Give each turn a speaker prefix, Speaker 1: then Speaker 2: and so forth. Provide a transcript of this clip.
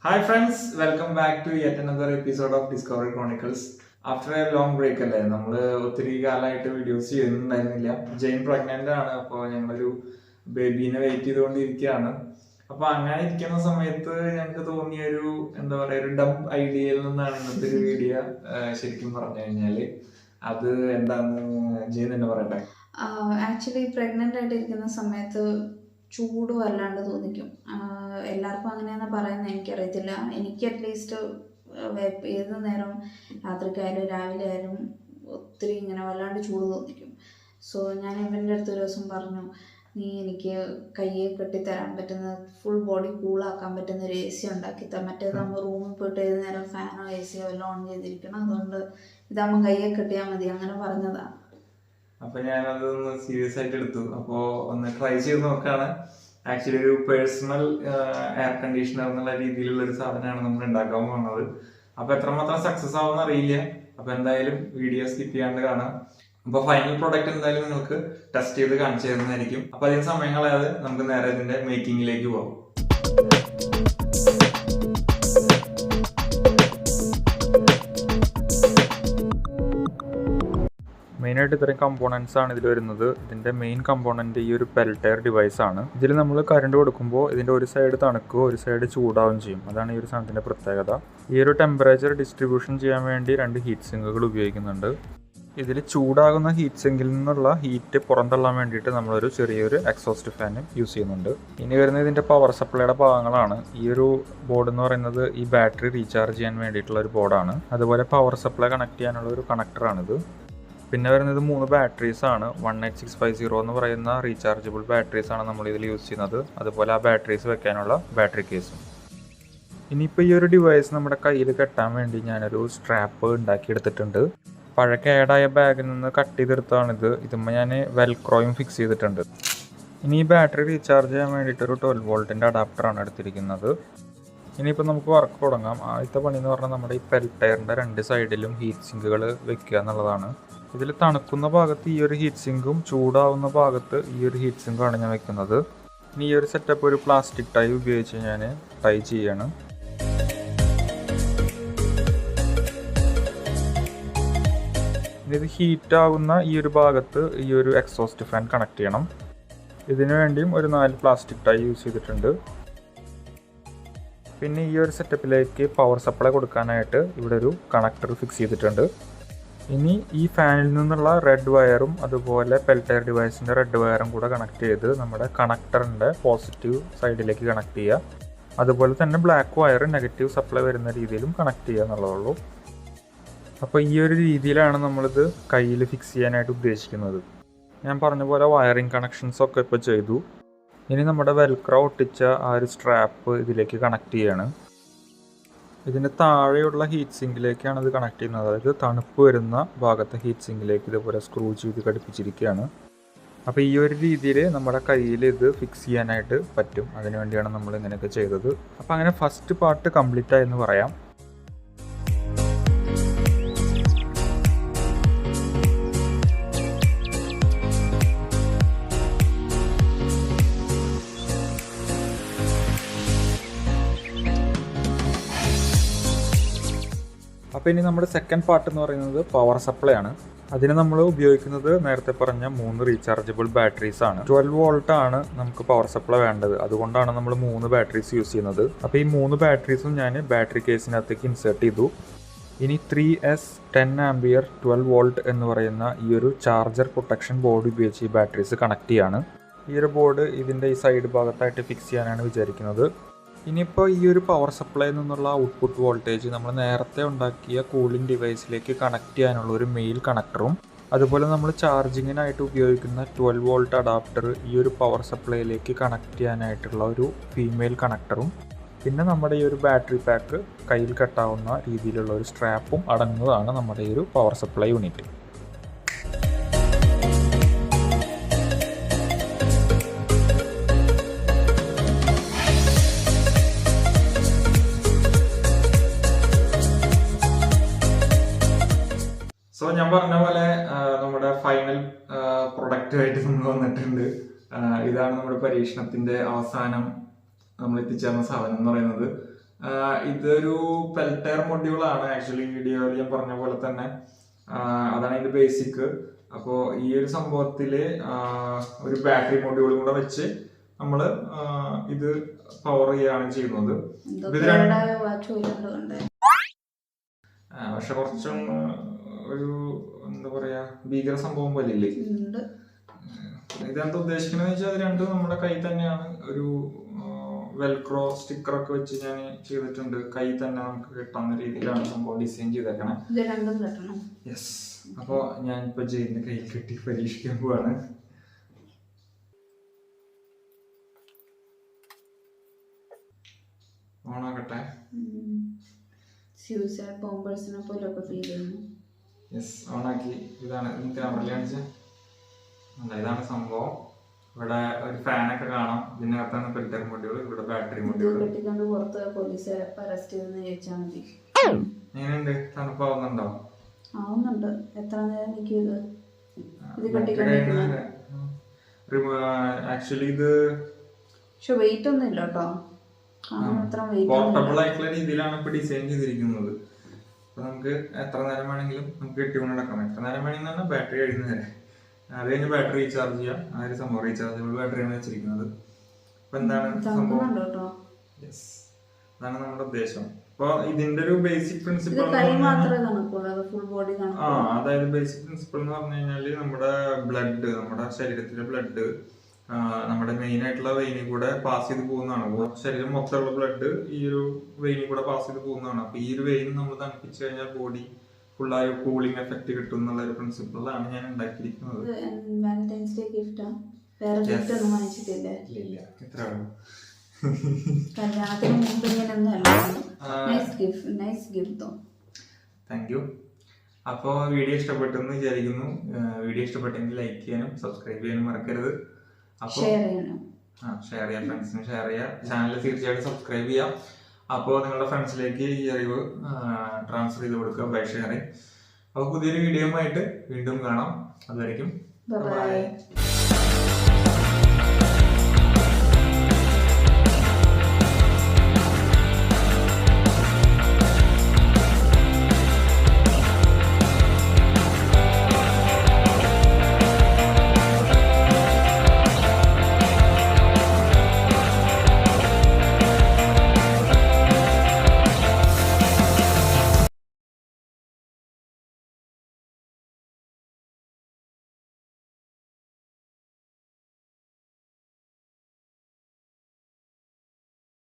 Speaker 1: Hi friends, welcome back to yet another episode of Discovery Chronicles. After a long break അല്ലേ നമ്മള് ഒത്തിരി കാലമായിട്ട് videos ചെയ്യുന്നുണ്ടായിരുന്നില്ല. Jain pregnant ആണ്. അപ്പോൾ ഞങ്ങളൊരു ബേബീനെ വെയിറ്റ് ചെയ്തുകൊണ്ടിരിക്കുകയാണ്. അപ്പൊ അങ്ങനെ ഇരിക്കുന്ന സമയത്ത് ഞങ്ങൾക്ക് തോന്നിയൊരു എന്താ പറയാ ഒരു ഡബ് ഐഡിയയിൽ നിന്നാണ് ഇന്നത്തെ ഒരു വീഡിയോ. ശരിക്കും പറഞ്ഞു കഴിഞ്ഞാല് അത് എന്താന്ന് ജെയിൻ തന്നെ പറയട്ടെ.
Speaker 2: ആക്ച്വലി പ്രഗ്നൻ്റ് ആയിട്ടിരിക്കുന്ന സമയത്ത് ചൂട് വല്ലാണ്ട് തോന്നിക്കും. എല്ലാവർക്കും അങ്ങനെയാണെന്ന് പറയുന്നത് എനിക്കറിയത്തില്ല. എനിക്ക് അറ്റ്ലീസ്റ്റ് ഏത് നേരം രാത്രിക്കായാലും രാവിലെ ആയാലും ഒത്തിരി ഇങ്ങനെ വല്ലാണ്ട് ചൂട് തോന്നിക്കും. സോ ഞാൻ ഇവൻ്റെ അടുത്ത് ഒരു ദിവസം പറഞ്ഞു, നീ എനിക്ക് കയ്യെ കെട്ടിത്തരാൻ പറ്റുന്ന ഫുൾ ബോഡി കൂളാക്കാൻ പറ്റുന്ന ഒരു എ സി ഉണ്ടാക്കി മറ്റേത് നമ്മൾ റൂമിൽ പോയിട്ട് ഏത് നേരം ഫാനോ എ സിയോ എല്ലാം ഓൺ ചെയ്തിരിക്കണം, അതുകൊണ്ട് ഇതാകുമ്പോൾ കയ്യെ കെട്ടിയാൽ മതി, അങ്ങനെ പറഞ്ഞതാണ്.
Speaker 1: അപ്പൊ ഞാനതൊന്ന് സീരിയസ് ആയിട്ട് എടുത്തു. അപ്പോ ഒന്ന് ട്രൈ ചെയ്ത് നോക്കാണ്. ആക്ച്വലി ഒരു പേഴ്സണൽ എയർ കണ്ടീഷണർ എന്നുള്ള രീതിയിലുള്ള ഒരു സാധനമാണ് നമ്മൾ ഉണ്ടാക്കാൻ പോകുന്നത്. അപ്പൊ എത്രമാത്രം സക്സസ് ആവുമെന്ന് അറിയില്ല. അപ്പൊ എന്തായാലും വീഡിയോ സ്കിപ്പ് ചെയ്യാണ്ട് കാണാം. അപ്പൊ ഫൈനൽ പ്രോഡക്റ്റ് എന്തായാലും നിങ്ങൾക്ക് ടെസ്റ്റ് ചെയ്ത് കാണിച്ചു തരുന്നതായിരിക്കും. അപ്പൊ അതിന് സമയം കളയാതെ നമുക്ക് നേരെ ഇതിന്റെ മേക്കിങ്ങിലേക്ക് പോകാം. മെയിനായിട്ട് ഇത്രയും കമ്പോണൻസ് ആണ് ഇതിൽ വരുന്നത്. ഇതിൻ്റെ മെയിൻ കമ്പോണൻറ്റ് ഈ ഒരു പെൽറ്റയർ ഡിവൈസ് ആണ്. ഇതിൽ നമ്മൾ കറണ്ട് കൊടുക്കുമ്പോൾ ഇതിൻ്റെ ഒരു സൈഡ് തണുക്കുകയോ ഒരു സൈഡ് ചൂടാവുകയും ചെയ്യും. അതാണ് ഈ ഒരു സാധനത്തിൻ്റെ പ്രത്യേകത. ഈ ഒരു ടെമ്പറേച്ചർ ഡിസ്ട്രിബ്യൂഷൻ ചെയ്യാൻ വേണ്ടി 2 ഹീറ്റ് സിങ്കുകൾ ഉപയോഗിക്കുന്നുണ്ട്. ഇതിൽ ചൂടാകുന്ന ഹീറ്റ് സിങ്കിൽ നിന്നുള്ള ഹീറ്റ് പുറന്തള്ളാൻ വേണ്ടിയിട്ട് നമ്മളൊരു ചെറിയൊരു എക്സോസ്റ്റ് ഫാനും യൂസ് ചെയ്യുന്നുണ്ട്. ഇനി വരുന്നത് ഇതിൻ്റെ പവർ സപ്ലൈയുടെ ഭാഗങ്ങളാണ്. ഈ ഒരു ബോർഡ് എന്ന് പറയുന്നത് ഈ ബാറ്ററി റീചാർജ് ചെയ്യാൻ വേണ്ടിയിട്ടുള്ള ഒരു ബോർഡാണ്. അതുപോലെ പവർ സപ്ലൈ കണക്ട് ചെയ്യാനുള്ള ഒരു കണക്ടറാണിത്. പിന്നെ വരുന്നത് 3 ബാറ്ററീസ് ആണ്. 18650 എന്ന് പറയുന്ന റീചാർജബിൾ ബാറ്ററീസ് ആണ് നമ്മൾ ഇതിൽ യൂസ് ചെയ്യുന്നത്. അതുപോലെ ആ ബാറ്ററീസ് വെക്കാനുള്ള ബാറ്ററി കേസും. ഇനിയിപ്പോൾ ഈ ഒരു ഡിവൈസ് നമ്മുടെ കയ്യിൽ കെട്ടാൻ വേണ്ടി ഞാനൊരു സ്ട്രാപ്പ് ഉണ്ടാക്കിയെടുത്തിട്ടുണ്ട്. പഴയ കേടായ ബാഗിൽ നിന്ന് കട്ട് ചെയ്തെടുത്താണിത്. ഇതുമ്പോൾ ഞാൻ വെൽക്രോയും ഫിക്സ് ചെയ്തിട്ടുണ്ട്. ഇനി ഈ ബാറ്ററി റീചാർജ് ചെയ്യാൻ വേണ്ടിയിട്ടൊരു 12 വോൾട്ടിൻ്റെ അഡാപ്റ്ററാണ് എടുത്തിരിക്കുന്നത്. ഇനിയിപ്പോൾ നമുക്ക് വർക്ക് തുടങ്ങാം. ആദ്യത്തെ പണി എന്ന് പറഞ്ഞാൽ നമ്മുടെ ഈ പെൽറ്റയറിൻ്റെ 2 സൈഡിലും ഹീറ്റ് സിങ്കുകൾ വെക്കുക എന്നുള്ളതാണ്. ഇതിൽ തണുക്കുന്ന ഭാഗത്ത് ഈ ഒരു ഹീറ്റ് സിങ്കും ചൂടാവുന്ന ഭാഗത്ത് ഈ ഒരു ഹീറ്റ് സിങ്കുമാണ് ഞാൻ വെക്കുന്നത്. ഇനി ഈ ഒരു സെറ്റപ്പ് ഒരു പ്ലാസ്റ്റിക് ടൈ ഉപയോഗിച്ച് ഞാൻ ടൈ ചെയ്യാണ്. ഇനി ഇത് ഹീറ്റ് ആവുന്ന ഈ ഒരു ഭാഗത്ത് ഈ ഒരു എക്സോസ്റ്റ് ഫാൻ കണക്ട് ചെയ്യണം. ഇതിനു വേണ്ടിയും ഒരു 4 പ്ലാസ്റ്റിക് ടൈ യൂസ് ചെയ്തിട്ടുണ്ട്. പിന്നെ ഈ ഒരു സെറ്റപ്പിലേക്ക് പവർ സപ്ലൈ കൊടുക്കാനായിട്ട് ഇവിടെ ഒരു കണക്ടർ ഫിക്സ് ചെയ്തിട്ടുണ്ട്. ഇനി ഈ ഫാനിൽ നിന്നുള്ള റെഡ് വയറും അതുപോലെ പെൽറ്റയർ ഡിവൈസിൻ്റെ റെഡ് വയറും കൂടെ കണക്ട് ചെയ്ത് നമ്മുടെ കണക്ടറിൻ്റെ പോസിറ്റീവ് സൈഡിലേക്ക് കണക്ട് ചെയ്യുക. അതുപോലെ തന്നെ ബ്ലാക്ക് വയർ നെഗറ്റീവ് സപ്ലൈ വരുന്ന രീതിയിലും കണക്ട് ചെയ്യുക എന്നുള്ളതുള്ളൂ. അപ്പോൾ ഈ ഒരു രീതിയിലാണ് നമ്മളിത് കയ്യിൽ ഫിക്സ് ചെയ്യാനായിട്ട് ഉദ്ദേശിക്കുന്നത്. ഞാൻ പറഞ്ഞ പോലെ വയറിംഗ് കണക്ഷൻസൊക്കെ ഇപ്പോൾ ചെയ്തു. ഇനി നമ്മുടെ വെൽക്രോ ഒട്ടിച്ച ആ ഒരു സ്ട്രാപ്പ് ഇതിലേക്ക് കണക്ട് ചെയ്യാണ്. ഇതിൻ്റെ താഴെയുള്ള ഹീറ്റ് സിങ്കിലേക്കാണ് ഇത് കണക്ട് ചെയ്യുന്നത്. അതായത് തണുപ്പ് വരുന്ന ഭാഗത്തെ ഹീറ്റ് സിങ്കിലേക്ക് ഇതുപോലെ സ്ക്രൂ ചെയ്ത് ഘടിപ്പിച്ചിരിക്കുകയാണ്. അപ്പോൾ ഈ ഒരു രീതിയിൽ നമ്മുടെ കയ്യിൽ ഇത് ഫിക്സ് ചെയ്യാനായിട്ട് പറ്റും. അതിനുവേണ്ടിയാണ് നമ്മൾ ഇങ്ങനെയൊക്കെ ചെയ്തത്. അപ്പോൾ അങ്ങനെ ഫസ്റ്റ് പാർട്ട് കംപ്ലീറ്റ് ആയെന്ന് പറയാം. അപ്പോൾ ഇനി നമ്മുടെ സെക്കൻഡ് പാർട്ട് എന്ന് പറയുന്നത് പവർ സപ്ലൈ ആണ്. അതിന് നമ്മൾ ഉപയോഗിക്കുന്നത് നേരത്തെ പറഞ്ഞ 3 റീചാർജബിൾ ബാറ്ററീസ് ആണ്. 12 വോൾട്ട് ആണ് നമുക്ക് പവർ സപ്ലൈ വേണ്ടത്. അതുകൊണ്ടാണ് നമ്മൾ 3 ബാറ്ററീസ് യൂസ് ചെയ്യുന്നത്. അപ്പോൾ ഈ 3 ബാറ്ററീസും ഞാൻ ബാറ്ററി കേസിനകത്തേക്ക് ഇൻസേർട്ട് ചെയ്തു. ഇനി 3S 10 ആംപിയർ 12 വോൾട്ട് എന്ന് പറയുന്ന ഈ ഒരു ചാർജർ പ്രൊട്ടക്ഷൻ ബോർഡ് ഉപയോഗിച്ച് ഈ ബാറ്ററീസ് കണക്ട് ചെയ്യാണ്. ഈ ഒരു ബോർഡ് ഇതിൻ്റെ ഈ സൈഡ് ഭാഗത്തായിട്ട് ഫിക്സ് ചെയ്യാനാണ് വിചാരിക്കുന്നത്. ഇനിയിപ്പോൾ ഈ ഒരു പവർ സപ്ലൈയിൽ നിന്നുള്ള ഔട്ട്പുട്ട് വോൾട്ടേജ് നമ്മൾ നേരത്തെ ഉണ്ടാക്കിയ കൂളിംഗ് ഡിവൈസിലേക്ക് കണക്ട് ചെയ്യാനുള്ള ഒരു മെയിൽ കണക്ടറും അതുപോലെ നമ്മൾ ചാർജിങ്ങിനായിട്ട് ഉപയോഗിക്കുന്ന 12 വോൾട്ട് അഡാപ്റ്റർ ഈ ഒരു പവർ സപ്ലൈയിലേക്ക് കണക്ട് ചെയ്യാനായിട്ടുള്ള ഒരു ഫീമെയിൽ കണക്ടറും പിന്നെ നമ്മുടെ ഈ ഒരു ബാറ്ററി പാക്ക് കയ്യിൽ കെട്ടാവുന്ന രീതിയിലുള്ള ഒരു സ്ട്രാപ്പും അടങ്ങുന്നതാണ് നമ്മുടെ ഈ ഒരു പവർ സപ്ലൈ യൂണിറ്റ്. സോ ഞാൻ പറഞ്ഞ പോലെ നമ്മുടെ ഫൈനൽ പ്രൊഡക്റ്റുമായിട്ട് നമ്മൾ വന്നിട്ടുണ്ട്. ഇതാണ് നമ്മുടെ പരീക്ഷണത്തിന്റെ അവസാനം നമ്മൾ എത്തിച്ചേർന്ന സാധനം എന്ന് പറയുന്നത്. ഇതൊരു പെൽറ്റയർ മൊഡ്യൂൾ ആണ് ആക്ച്വലി, വീഡിയോയിൽ ഞാൻ പറഞ്ഞ പോലെ തന്നെ. അതാണ് അതിന്റെ ബേസിക്. അപ്പോൾ ഈ ഒരു സംഭവത്തില് ഒരു ബാറ്ററി മൊഡ്യൂളും കൂടെ വെച്ച് നമ്മള് ഇത് പവർ ചെയ്യുകയാണ് ചെയ്യുന്നത്. പക്ഷെ കുറച്ചും ഒരു എന്താ പറയാ ഭീകര സംഭവം പോലെ ഇല്ലേ ഇതെന്താ ഉദ്ദേശിക്കുന്നത് വെച്ചാൽ അത് രണ്ടും നമ്മുടെ കൈ തന്നെയാണ്. ഒരു വെൽക്രോ സ്റ്റിക്കർ ഒക്കെ വെച്ച് ഞാൻ ചെയ്തിട്ടുണ്ട്. കൈ തന്നെ നമുക്ക് കിട്ടുന്ന രീതിയിലാണ് സംഭവം ഡിസൈൻ ചെയ്തേക്കണം. യെസ്. അപ്പോ ഞാൻ ഇപ്പൊ ജയിലിന്റെ കയ്യിൽ കെട്ടി പരീക്ഷിക്കാൻ പോവാണ്. ഓണാക്കട്ടെ. യെസ്, ഓണാക്കി. ഇതാണ് ക്യാമറയിൽ കാണിച്ചത്. ഇതാണ് സംഭവം. ഇവിടെ ഒരു ഫാനൊക്കെ കാണാം. ഇതിനകത്താണ് പെൽറ്റർ മൊഡ്യൂൾ, ഇവിടെ ബാറ്ററി മൊഡ്യൂൾ. എങ്ങനെയുണ്ട്? തണുപ്പാവുന്നുണ്ടോ?
Speaker 2: ആവുന്നുണ്ട്. എത്ര നേരം നിൽക്കും
Speaker 1: ആക്ച്വലി ഇത്
Speaker 2: വെയിറ്റ് ഒന്നും ഇല്ല കേട്ടോ.
Speaker 1: പോർട്ടബിൾ ആയിട്ടുള്ള രീതിയിലാണ് ഇപ്പൊ ഡിസൈൻ ചെയ്തിരിക്കുന്നത്. അപ്പൊ നമുക്ക് എത്ര നേരം വേണമെങ്കിലും നമുക്ക് കെട്ടിക്കൊണ്ട് നടക്കാം. എത്ര നേരം വേണമെങ്കിൽ തന്നെ ബാറ്ററി കഴിയുന്ന നേരം. അത് കഴിഞ്ഞ് ബാറ്ററി റീചാർജ് ചെയ്യാം. ആ ഒരു സംഭവം റീചാർജബിൾ ബാറ്ററിയാണ് വെച്ചിരിക്കുന്നത്. അപ്പൊ എന്താണ് സംഭവം? യെസ്, അതാണ് നമ്മുടെ ഉദ്ദേശം. അപ്പൊ ഇതിന്റെ ഒരു ബേസിക് പ്രിൻസിപ്പിൾ അതായത് ബേസിക് പ്രിൻസിപ്പിൾ എന്ന് പറഞ്ഞു കഴിഞ്ഞാല് നമ്മുടെ ബ്ലഡ്, നമ്മുടെ ശരീരത്തിലെ ബ്ലഡ് നമ്മുടെ മെയിൻ ആയിട്ടുള്ള വെയിനിൽ കൂടെ പാസ് ചെയ്ത് പോകുന്നതാണ്. ശരീരം മൊത്തമുള്ള ബ്ലഡ് ഈ ഒരു വെയിനിൽ കൂടെ പാസ് ചെയ്ത് പോകുന്നതാണ്. അപ്പൊ ഈ ഒരു വെയിൻ നമ്മൾ തണുപ്പിച്ചു കഴിഞ്ഞാൽ ബോഡി ഫുള്ളായ കൂളിംഗ് എഫക്ട് കിട്ടും എന്നുള്ള ഒരു പ്രിൻസിപ്പിളാണ് ഞാൻ ഉണ്ടാക്കിയിരിക്കുന്നത്. Thank you. അപ്പോൾ വീഡിയോ ഇഷ്ടപ്പെട്ടെന്ന് വിചാരിക്കുന്നു. വീഡിയോ ഇഷ്ടപ്പെട്ടെങ്കിൽ ലൈക്ക് ചെയ്യാനും സബ്സ്ക്രൈബ് ചെയ്യാനും മറക്കരുത്. അപ്പോൾ ഷെയർ ചെയ്യാം, ഫ്രണ്ട്സിന് ഷെയർ ചെയ്യാം. ചാനൽ തീർച്ചയായിട്ടും സബ്സ്ക്രൈബ് ചെയ്യാം. അപ്പോൾ നിങ്ങളുടെ ഫ്രണ്ട്സിലേക്ക് ഈ അറിവ് ട്രാൻസ്ഫർ ചെയ്ത് കൊടുക്കുക ബൈ ഷെയറിങ്. അപ്പോൾ പുതിയൊരു വീഡിയോ ആയിട്ട് വീണ്ടും കാണാം. അതുവരെയും ബൈ.